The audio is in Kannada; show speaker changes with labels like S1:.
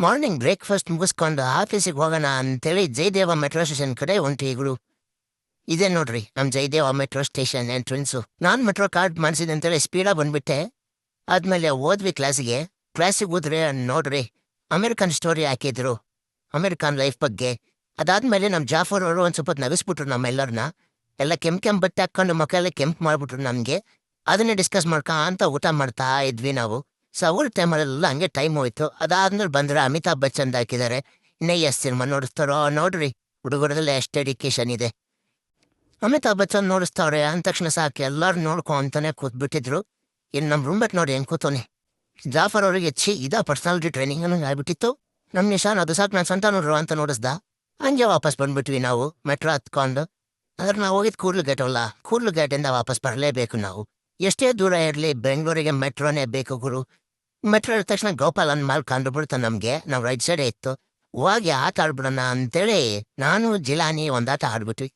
S1: ಮಾರ್ನಿಂಗ್ ಬ್ರೇಕ್ಫಾಸ್ಟ್ ಮುಗಿಸ್ಕೊಂಡು ಆಫೀಸಿಗೆ ಹೋಗೋಣ ಅಂತೇಳಿ ಜಯದೇವ ಮೆಟ್ರೋ ಸ್ಟೇಷನ್ ಕಡೆ ಹೊಂಟಿಗಳು. ಇದೇ ನೋಡ್ರಿ ನಮ್ಮ ಜಯದೇವ ಮೆಟ್ರೋ ಸ್ಟೇಷನ್ ಎಂಟ್ರೆನ್ಸು. ನಾನು ಮೆಟ್ರೋ ಕಾರ್ಡ್ ಮಾಡಿಸಿದೆ ಅಂತೇಳಿ ಸ್ಪೀಡಾಗಿ ಬಂದ್ಬಿಟ್ಟೆ. ಆದಮೇಲೆ ಹೋದ್ವಿ ಕ್ಲಾಸಿಗೆ ಹೋದ್ರೆ ನೋಡ್ರಿ ಅಮೆರಿಕನ್ ಸ್ಟೋರಿ ಹಾಕಿದ್ರು, ಅಮೆರಿಕನ್ ಲೈಫ್ ಬಗ್ಗೆ. ಅದಾದ್ಮೇಲೆ ನಮ್ಮ ಜಾಫರ್ ಅವರು ಒಂದು ಸ್ವಲ್ಪ ನಗಿಸ್ಬಿಟ್ರು ನಮ್ಮೆಲ್ಲರನ್ನ. ಎಲ್ಲ ಕೆಂಪು ಬಟ್ಟೆ ಹಾಕ್ಕೊಂಡು ಮುಖ ಎಲ್ಲ ಕೆಂಪು ಮಾಡಿಬಿಟ್ರು ನಮಗೆ. ಅದನ್ನೇ ಡಿಸ್ಕಸ್ ಅಂತ ಊಟ ಮಾಡ್ತಾ ಇದ್ವಿ ನಾವು. ಸೊ ಅವ್ರ ಟೈಮಲ್ಲೆಲ್ಲ ಹಂಗೆ ಟೈಮ್ ಹೋಯ್ತು. ಅದಾದ್ಮೇಲೆ ಬಂದರೆ ಅಮಿತಾಬ್ ಬಚ್ಚನ್ ಹಾಕಿದ್ದಾರೆ. ಇನ್ನೇ ಎಷ್ಟು ಸಿನಿಮಾ ನೋಡಿಸ್ತಾರೋ ನೋಡ್ರಿ. ಹುಡುಗರದಲ್ಲ ಎಷ್ಟು ಡೆಡಿಕೇಶನ್ ಇದೆ. ಅಮಿತಾಬ್ ಬಚ್ಚನ್ ನೋಡಿಸ್ತಾವ್ರೆ ಅಂದ ತಕ್ಷಣ ಸಾಕು ಎಲ್ಲರೂ ನೋಡ್ಕೊ ಅಂತಾನೆ ಕೂತ್ಬಿಟ್ಟಿದ್ರು. ಇನ್ನು ನಮ್ಮ ರೂಮ್ಮೇಟ್ ನೋಡಿ ಹೆಂಗೆ ಕೂತವನೆ. ಜಾಫರ್ ಅವರಿಗೆ ಇದಾ ಪರ್ಸನಾಲಿಟಿ ಟ್ರೈನಿಂಗ್ ಅನ್ನೋ ಆಗ್ಬಿಟ್ಟಿತ್ತು. ನಮ್ಮ ನಿಶಾನ್ ಅದು ಸಾಕು ನಾನು ಸ್ವಂತ ನೋಡ್ರು ಅಂತ ನೋಡಿಸ್ದ. ಹಂಗೆ ವಾಪಸ್ ಬಂದ್ಬಿಟ್ವಿ ನಾವು ಮೆಟ್ರೋ ಹತ್ಕೊಂಡು. ಆದ್ರೆ ನಾವು ಹೋಗಿದ್ದು ಕೂರ್ಲು ಗೇಟಿಂದ ವಾಪಸ್ ಬರಲೇಬೇಕು ನಾವು. ಎಷ್ಟೇ ದೂರ ಇರಲಿ ಬೆಂಗಳೂರಿಗೆ ಮೆಟ್ರೋನೇ ಬೇಕು ಗುರು. ಮೆಟ್ರೋ ಇದ್ದ ತಕ್ಷಣ ಗೋಪಾಲನ್ ಮಾಲ್ ಕಂಡುಬಿಡ್ತು ನಮಗೆ. ನಾವು ರೈಟ್ ಸೈಡೇ ಇತ್ತು. ಹೋಗಿ ಆಟ ಆಡ್ಬಿಡೋಣ ಅಂತೇಳಿ ನಾನು ಜಿಲಾನಿ ಒಂದಾಟ ಆಡ್ಬಿಟ್ವಿ.